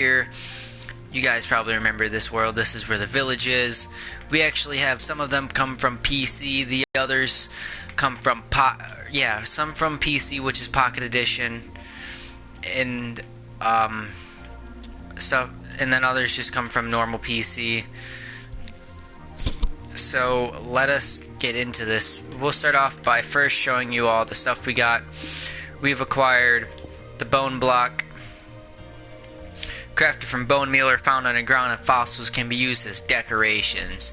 here. You guys probably remember this world. This is where the village is. We actually have some of them come from PC. The others come from some from PC, which is Pocket Edition, and stuff, and then others just come from normal PC. So let us get into this. We'll start off by first showing you all the stuff we got. We've acquired the bone block, crafted from bone meal or found underground, and fossils can be used as decorations.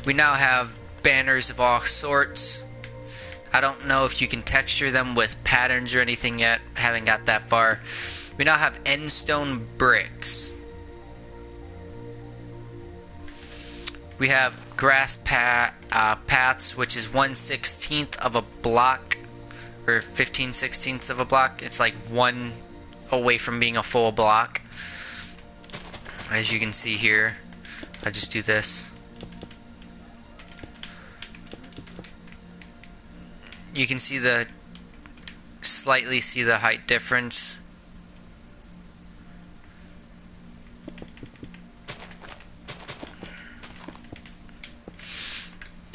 We now have banners of all sorts. I don't know if you can texture them with patterns or anything yet. Haven't got that far. We now have endstone bricks. We have grass paths, which is 1/16 of a block, or 15/16 of a block. It's like one away from being a full block. As you can see here, I just do this. You can see slightly see the height difference.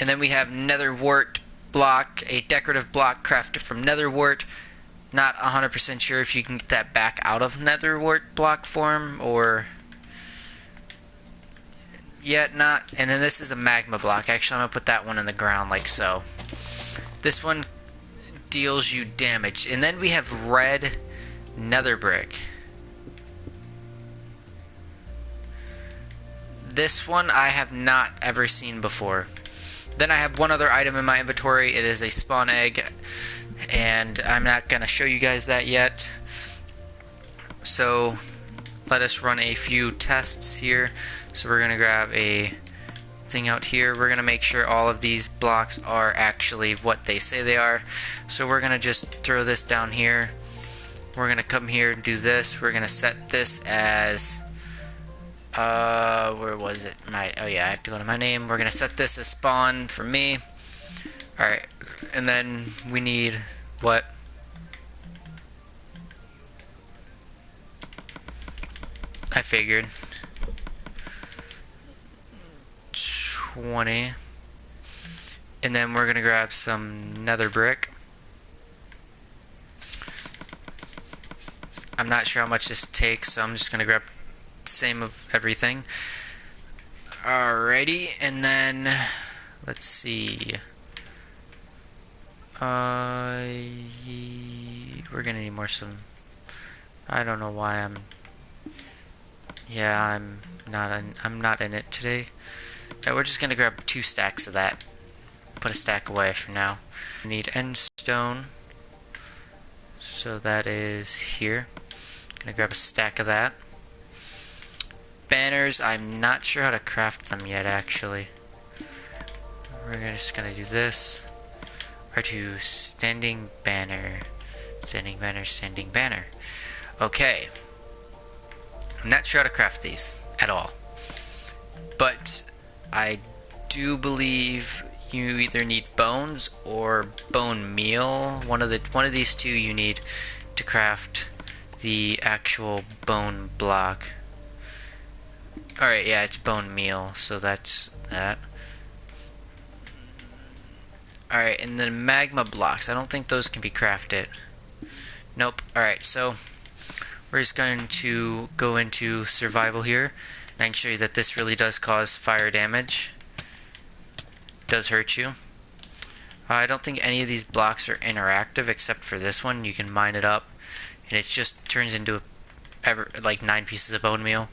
And then we have nether wart block, a decorative block crafted from nether wart. Not 100% sure if you can get that back out of nether wart block form or yet not. And then this is a magma block. Actually, I'm going to put that one in the ground like so. This one deals you damage. And then we have red nether brick. This one I have not ever seen before. Then I have one other item in my inventory. It is a spawn egg, and I'm not going to show you guys that yet. So let us run a few tests here. So we're going to grab a thing out here. We're going to make sure all of these blocks are actually what they say they are. So we're going to just throw this down here. We're going to come here and do this. We're going to set this as where was it? Oh yeah, I have to go to my name. We're gonna set this as spawn for me. Alright, and then we need what? I figured 20. And then we're gonna grab some nether brick. I'm not sure how much this takes, so I'm just gonna grab same of everything. Alrighty, and then let's see. We're gonna need more some. I don't know why I'm not in it today. Right, we're just gonna grab 2 stacks of that. Put a stack away for now. We need endstone. So that is here. Gonna grab a stack of that. Banners, I'm not sure how to craft them yet, actually. We're just gonna do this. R2 standing banner. Standing banner, standing banner. Okay. I'm not sure how to craft these at all. But I do believe you either need bones or bone meal. One of these two you need to craft the actual bone block. Alright, yeah, it's bone meal, so that's that. Alright, and then magma blocks. I don't think those can be crafted. Nope. Alright, so we're just going to go into survival here. And I can show you that this really does cause fire damage. Does hurt you. I don't think any of these blocks are interactive except for this one. You can mine it up, and it just turns into like 9 pieces of bone meal.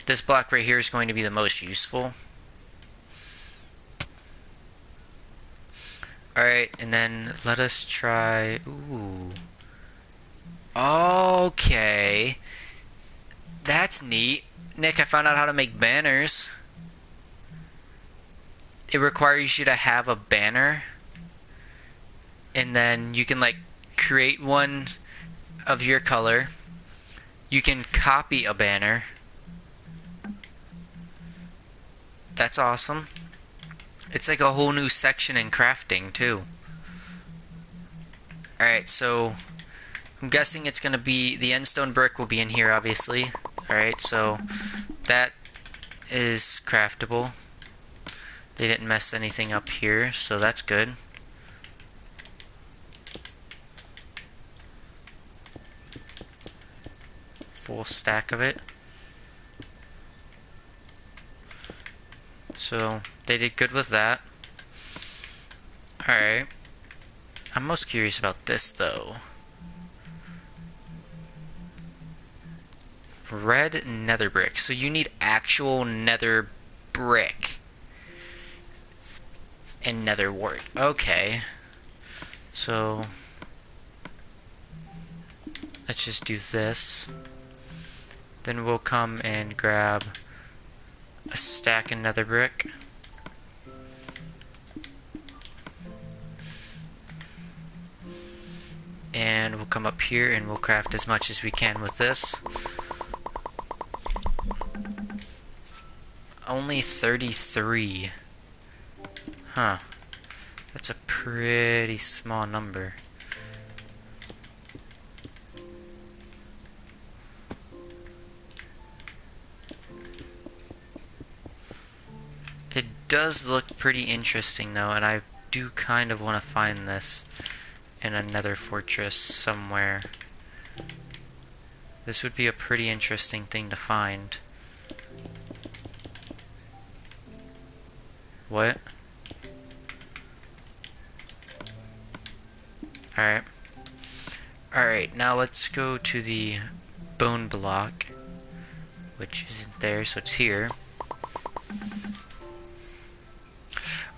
This block right here is going to be the most useful. Alright, and then let us try. Ooh. Okay. That's neat. Nick, I found out how to make banners. It requires you to have a banner. And then you can like create one of your color. You can copy a banner. That's awesome. It's like a whole new section in crafting too. Alright, so I'm guessing it's going to be, the endstone brick will be in here obviously. Alright, so that is craftable. They didn't mess anything up here, so that's good. Full stack of it. So they did good with that. Alright. I'm most curious about this though. Red nether brick. So you need actual nether brick. And nether wart. Okay. So let's just do this. Then we'll come and grab a stack of nether brick. And we'll come up here and we'll craft as much as we can with this. Only 33. Huh. That's a pretty small number. It does look pretty interesting though, and I do kind of want to find this in another fortress somewhere. This would be a pretty interesting thing to find. What? Alright. Alright, now let's go to the bone block, which isn't there, so it's here.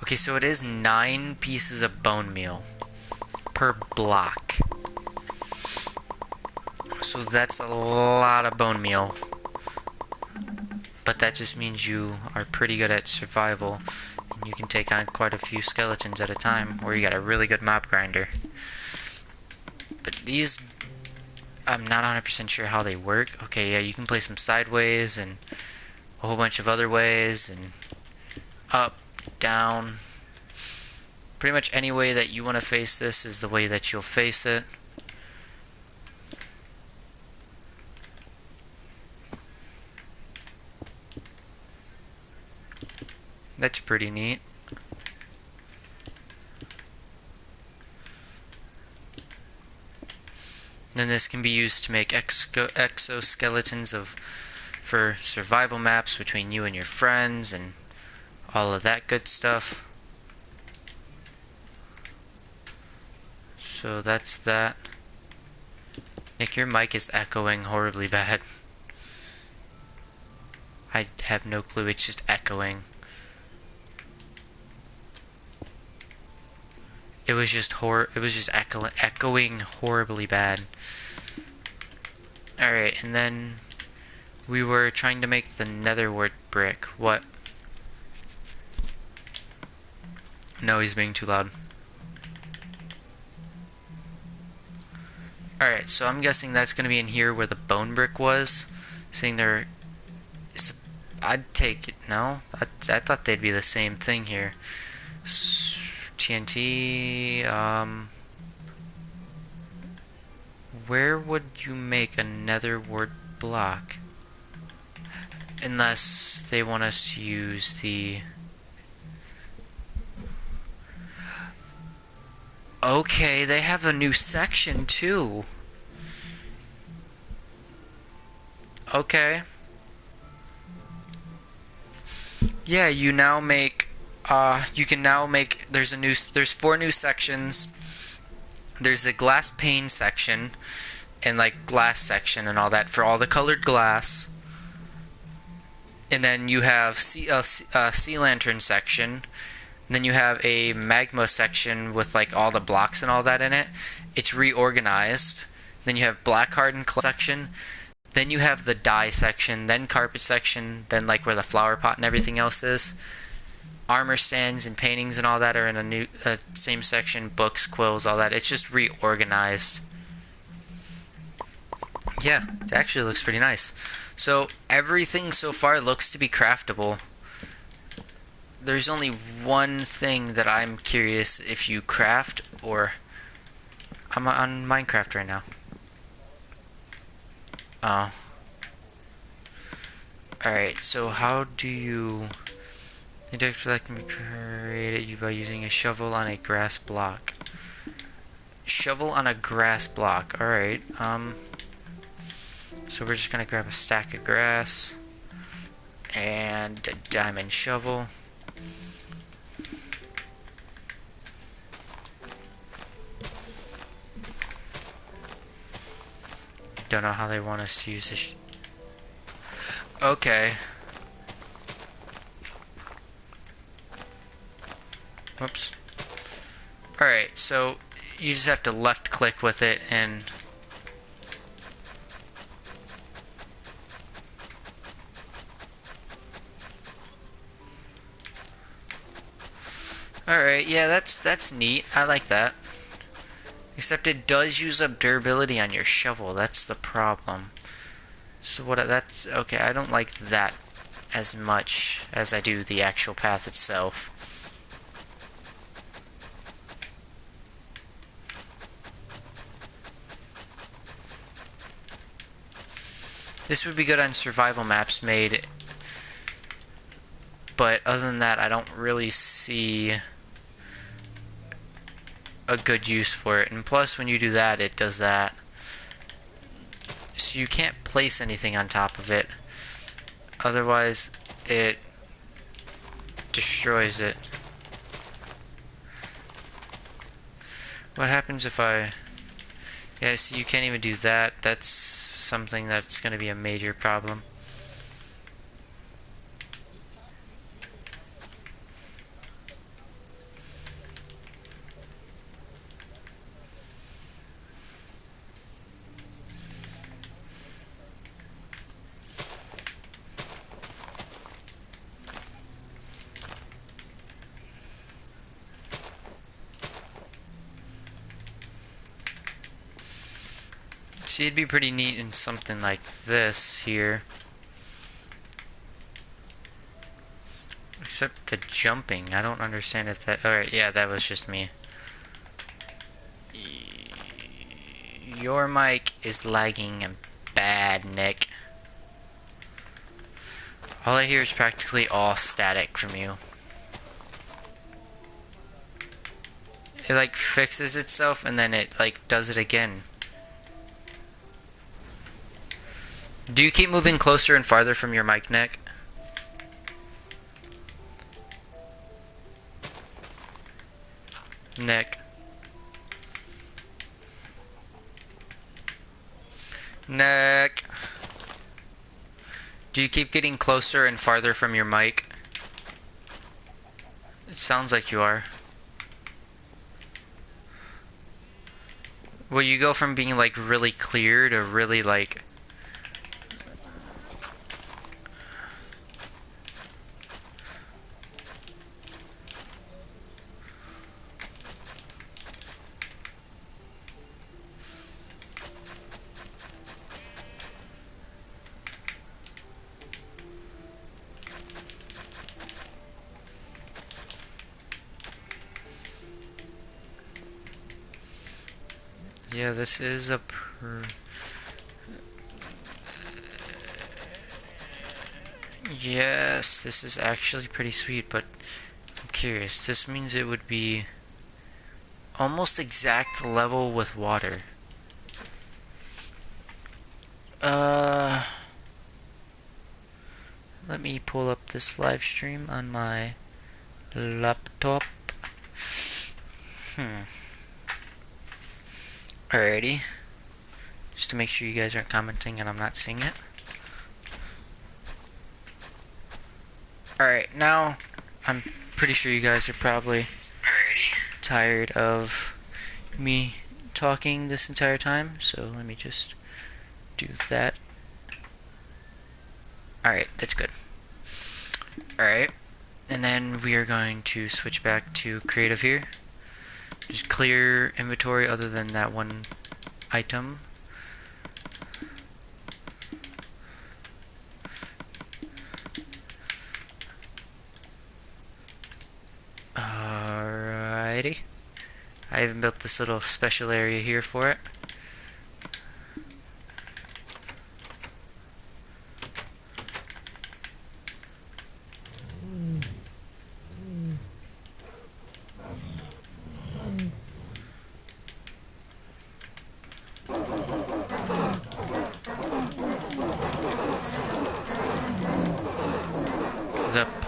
Okay, so it is 9 pieces of bone meal per block. So that's a lot of bone meal. But that just means you are pretty good at survival. And you can take on quite a few skeletons at a time, or you got a really good mob grinder. But these, I'm not 100% sure how they work. Okay, yeah, you can place them sideways and a whole bunch of other ways, and up, down. Pretty much any way that you want to face this is the way that you'll face it. That's pretty neat. Then this can be used to make exoskeletons for survival maps between you and your friends and all of that good stuff. So that's that. Nick, your mic is echoing horribly bad. I have no clue, it's just echoing. It was just echoing horribly bad. Alright, and then we were trying to make the nether wart brick. What? No, he's being too loud. Alright, so I'm guessing that's going to be in here where the bone brick was. Seeing there... I'd take it. No? I thought they'd be the same thing here. TNT... Where would you make a nether wart block? Unless they want us to use the... Okay, they have a new section too. Okay. Yeah, you now make you can now make there's 4 new sections. There's a glass pane section and like glass section and all that for all the colored glass. And then you have sea lantern section. And then you have a magma section with like all the blocks and all that in it. It's reorganized. Then you have black hardened section. Then you have the dye section. Then carpet section. Then like where the flower pot and everything else is. Armor stands and paintings and all that are in a new same section. Books, quills, all that. It's just reorganized. Yeah, it actually looks pretty nice. So everything so far looks to be craftable. There's only one thing that I'm curious if you craft, or... I'm on Minecraft right now. Oh. Alright, so how do you... Index that can be created by using a shovel on a grass block. Shovel on a grass block. Alright, so we're just gonna grab a stack of grass and a diamond shovel. Don't know how they want us to use this. Okay. Whoops. Alright, so you just have to left click with it and... Alright, yeah, that's neat. I like that. Except it does use up durability on your shovel. That's the problem. So that's... Okay, I don't like that as much as I do the actual path itself. This would be good on survival maps made, but other than that, I don't really see a good use for it. And plus, when you do that, it does that. So you can't place anything on top of it. Otherwise, it destroys it. What happens if I... Yeah, see, you can't even do that. That's something that's going to be a major problem. See, it'd be pretty neat in something like this here. Except the jumping. I don't understand if that... Alright, yeah, that was just me. Your mic is lagging bad, Nick. All I hear is practically all static from you. It like fixes itself and then it like does it again. Do you keep moving closer and farther from your mic, Nick? Nick. Nick. Do you keep getting closer and farther from your mic? It sounds like you are. Well, you go from being like really clear to really like... Yeah, this is a... Yes, this is actually pretty sweet, but I'm curious. This means it would be almost exact level with water. Let me pull up this live stream on my laptop. Alrighty. Just to make sure you guys aren't commenting and I'm not seeing it. Alright, now I'm pretty sure you guys are probably tired of me talking this entire time, so let me just do that. Alright, that's good. Alright, and then we are going to switch back to creative here. Just clear inventory other than that one item. Alrighty. I even built this little special area here for it.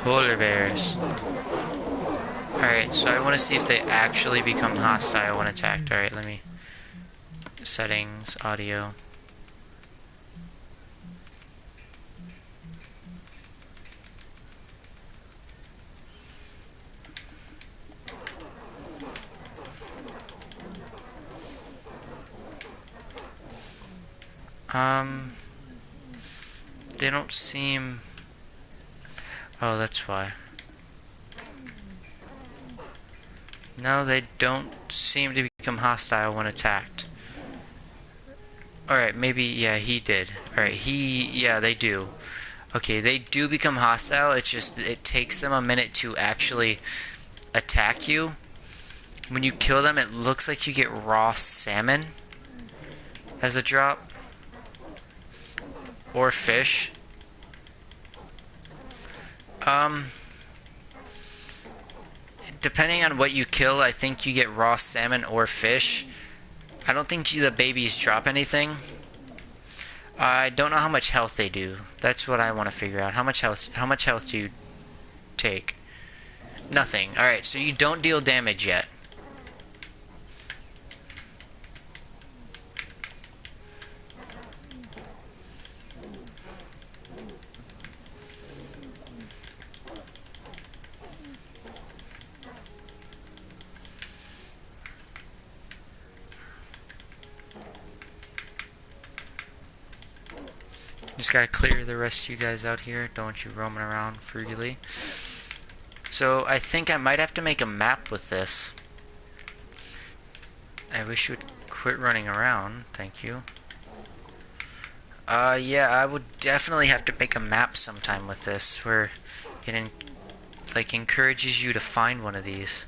Polar bears. Alright, so I want to see if they actually become hostile when attacked. Alright, let me... Settings, audio. They don't seem... Oh, that's why. No, they don't seem to become hostile when attacked. Alright, maybe, yeah, he did. Alright, yeah, they do. Okay, they do become hostile, it's just, it takes them a minute to actually attack you. When you kill them, it looks like you get raw salmon as a drop. Or fish. Depending on what you kill, I think you get raw salmon or fish. I don't think the babies drop anything. I don't know how much health they do. That's what I want to figure out. How much health do you take? Nothing. Alright, so you don't deal damage yet. Just gotta clear the rest of you guys out here. Don't want you roaming around freely. So I think I might have to make a map with this. I wish you would quit running around. Thank you. Yeah, I would definitely have to make a map sometime with this, where it like encourages you to find one of these.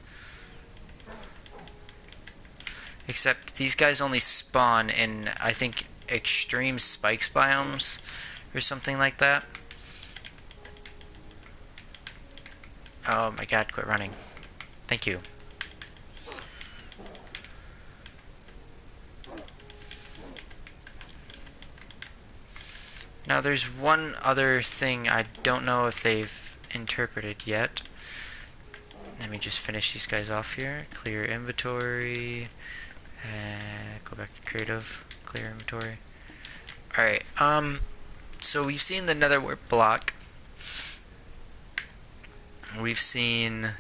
Except these guys only spawn in, I think, extreme spikes biomes or something like that. Oh my god, quit running. Thank you. Now there's one other thing I don't know if they've interpreted yet. Let me just finish these guys off here. Clear inventory. Go back to creative. Clear inventory. Alright, so we've seen the nether warp block. We've seen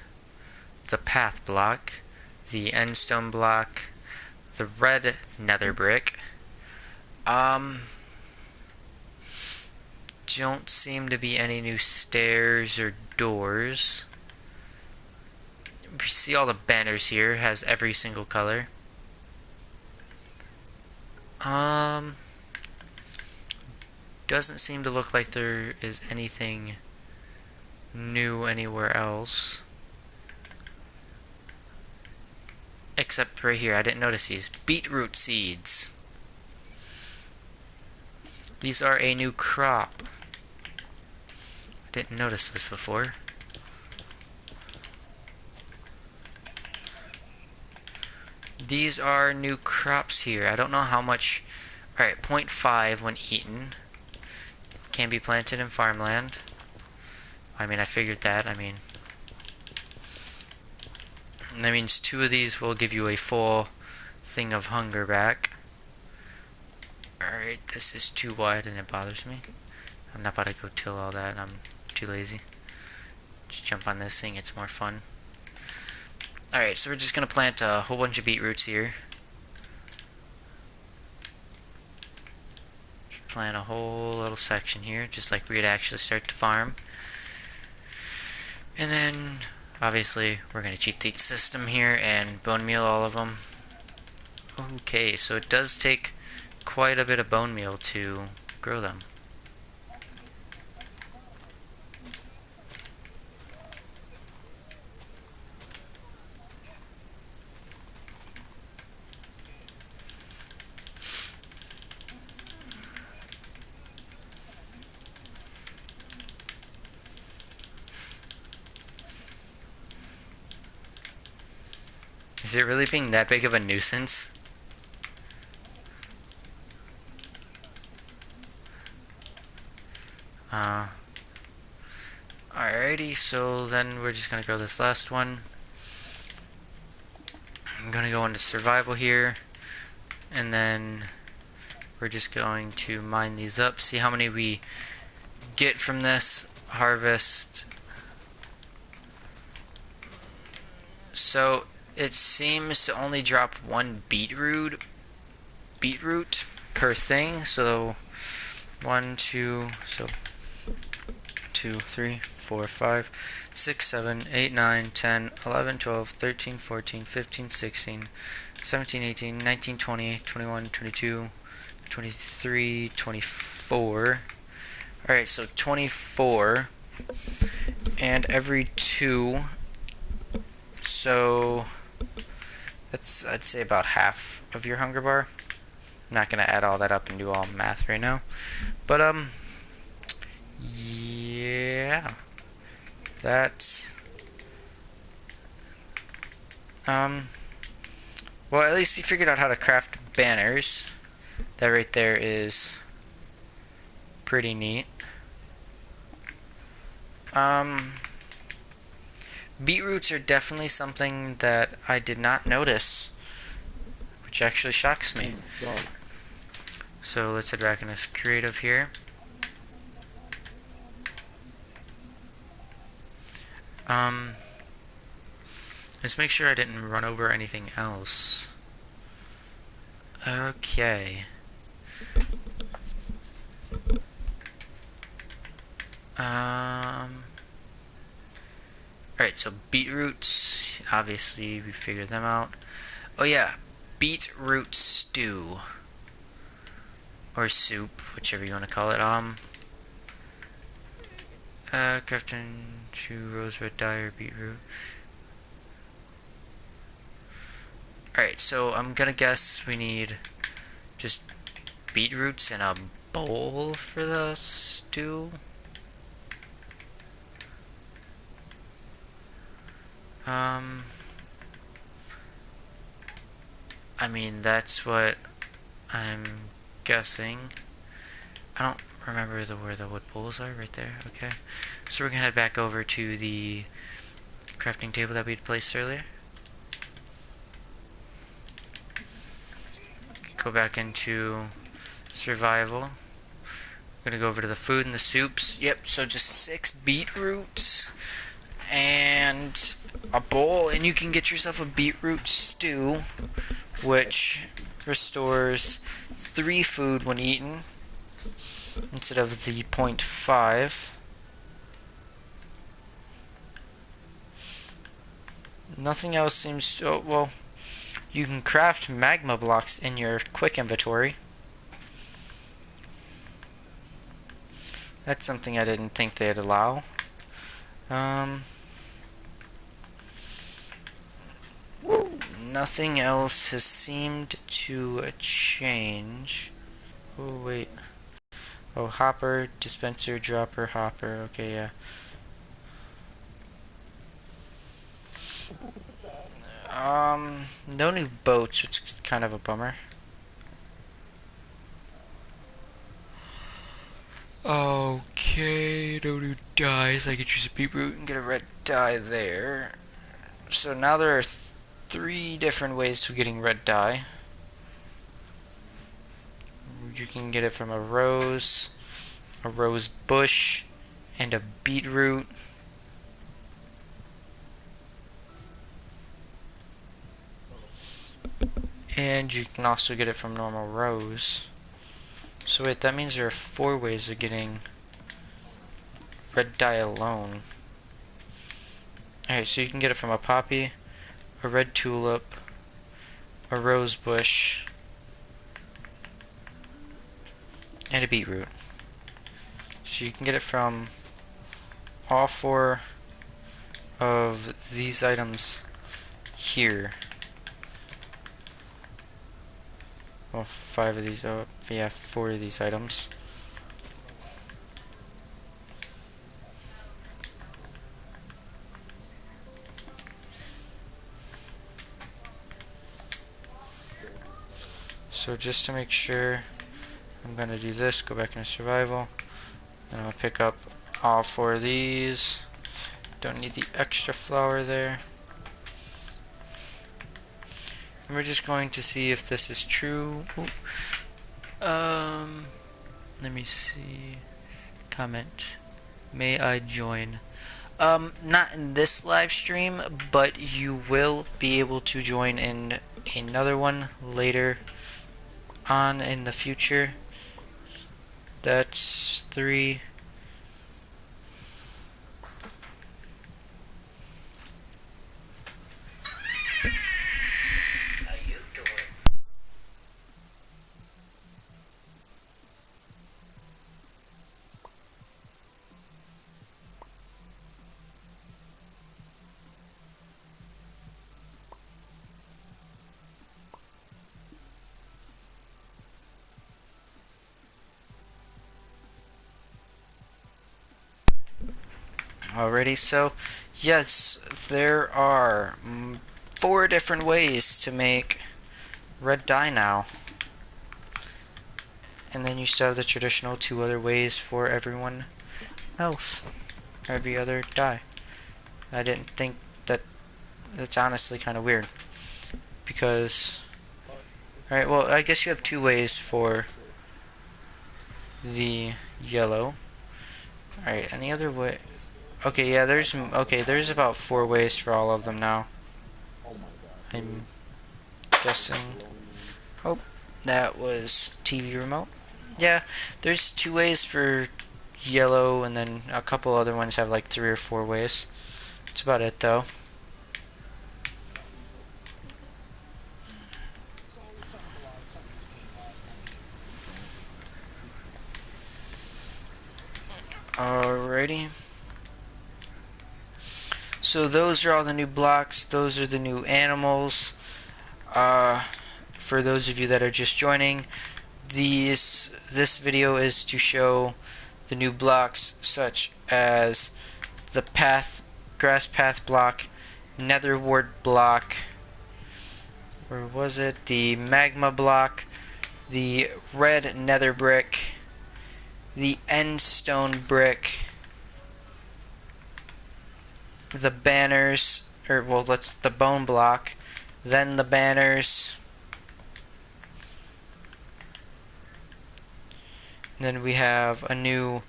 the path block, the endstone block, the red nether brick. Don't seem to be any new stairs or doors. We see all the banners here, has every single color. Doesn't seem to look like there is anything new anywhere else. Except right here, I didn't notice these. Beetroot seeds. These are a new crop. I didn't notice this before. These are new crops here. I don't know how much... Alright, 0.5 when eaten. Can be planted in farmland. I mean, I figured that. I mean... That means 2 of these will give you a full thing of hunger back. Alright, this is too wide and it bothers me. I'm not about to go till all that. I'm too lazy. Just jump on this thing, it's more fun. Alright, so we're just gonna plant a whole bunch of beetroots here. Just plant a whole little section here, just like we'd actually start to farm. And then, obviously, we're gonna cheat the system here and bone meal all of them. Okay, so it does take quite a bit of bone meal to grow them. Is it really being that big of a nuisance? Alrighty, so then we're just gonna go this last one. I'm gonna go into survival here, and then we're just going to mine these up, see how many we get from this harvest. So it seems to only drop one beetroot per thing. So 1, 2, so 2, 3, 4, 5, 6, 7, 8, 9, 10, 11, 12, 13, 14, 15, 16, 17, 18, 19, 20, 21, 22, 23, 24. Alright, so 24. And every 2. So that's, I'd say, about half of your hunger bar. I'm not going to add all that up and do all math right now. But, yeah. That's, well, at least we figured out how to craft banners. That right there is pretty neat. Beetroots are definitely something that I did not notice, which actually shocks me. So let's head back into creative here. Let's make sure I didn't run over anything else. Okay. Alright, so beetroots, obviously we figured them out. Oh yeah, beetroot stew. Or soup, whichever you want to call it. Crafting 2 rose red dye or beetroot. Alright, so I'm gonna guess we need just beetroots in a bowl for the stew. I mean, that's what I'm guessing. I don't remember where the wood bowls are. Right there. Okay. So we're gonna head back over to the crafting table that we had placed earlier. Go back into survival. I'm gonna go over to the food and the soups. Yep, so just 6 beetroots and a bowl, and you can get yourself a beetroot stew, which restores 3 food when eaten instead of the 0.5. Nothing else seems to, oh, well, you can craft magma blocks in your quick inventory. That's something I didn't think they'd allow. Nothing else has seemed to change. Oh, wait. Oh, hopper, dispenser, dropper, hopper. Okay, yeah. No new boats, which is kind of a bummer. Okay, no new dyes. I could use a beetroot and get a red dye there. So now there are 3 different ways to getting red dye. You can get it from a rose bush, and a beetroot. And you can also get it from normal rose. So wait, that means there are 4 ways of getting red dye alone. Alright, so you can get it from a poppy, a red tulip, a rose bush, and a beetroot. So you can get it from all 4 of these items here. Well, 5 of these, yeah, 4 of these items. So just to make sure, I'm going to do this, go back into survival, and I'm going to pick up all 4 of these. Don't need the extra flour there. And we're just going to see if this is true. Let me see. Comment. May I join? Not in this live stream, but you will be able to join in another one later on in the future. That's 3. Alrighty, so yes, there are 4 different ways to make red dye now. And then you still have the traditional 2 other ways for everyone else. Every other dye. I didn't think that. That's honestly kind of weird. Because, alright, well, I guess you have 2 ways for the yellow. Alright, any other way? Okay, yeah, there's about 4 ways for all of them now. I'm guessing. Oh, that was TV remote. Yeah, there's 2 ways for yellow, and then a couple other ones have like 3 or 4 ways. That's about it, though. Alrighty. So those are all the new blocks. Those are the new animals. For those of you that are just joining, this video is to show the new blocks such as the grass path block, nether wart block, where was it? The magma block, the red nether brick, the end stone brick, the banners, or well, that's the bone block, then the banners, and then we have a new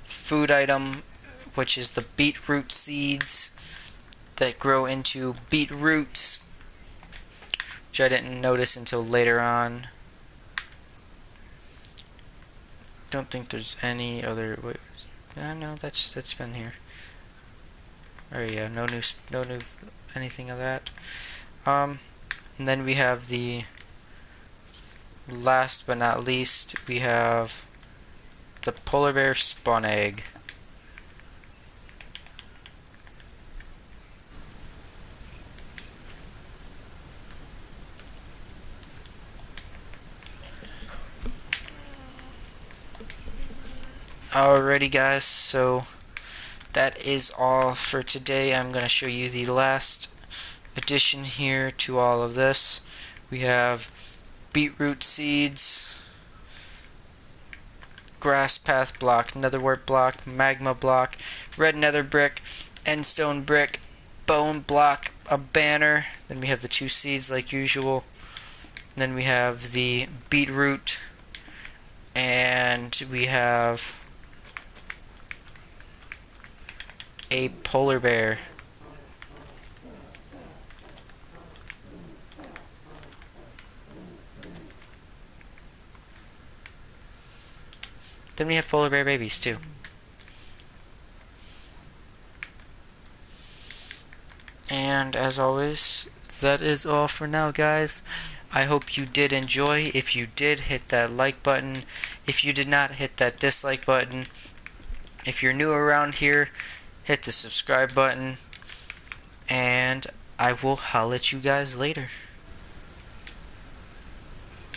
food item, which is the beetroot seeds that grow into beetroots, which I didn't notice until later on. Don't think there's any other way. No, that's been here. Oh yeah, no new anything of that. And then we have the last but not least, we have the polar bear spawn egg. Alrighty guys, so that is all for today. I'm going to show you the last addition here to all of this. We have beetroot seeds, grass path block, netherwart block, magma block, red nether brick, endstone brick, bone block, a banner. Then we have the 2 seeds like usual. And then we have the beetroot, and we have a polar bear. Then we have polar bear babies too. And as always, that is all for now, guys. I hope you did enjoy. If you did, hit that like button. If you did not, hit that dislike button. If you're new around here, hit the subscribe button. And I will holler at you guys later.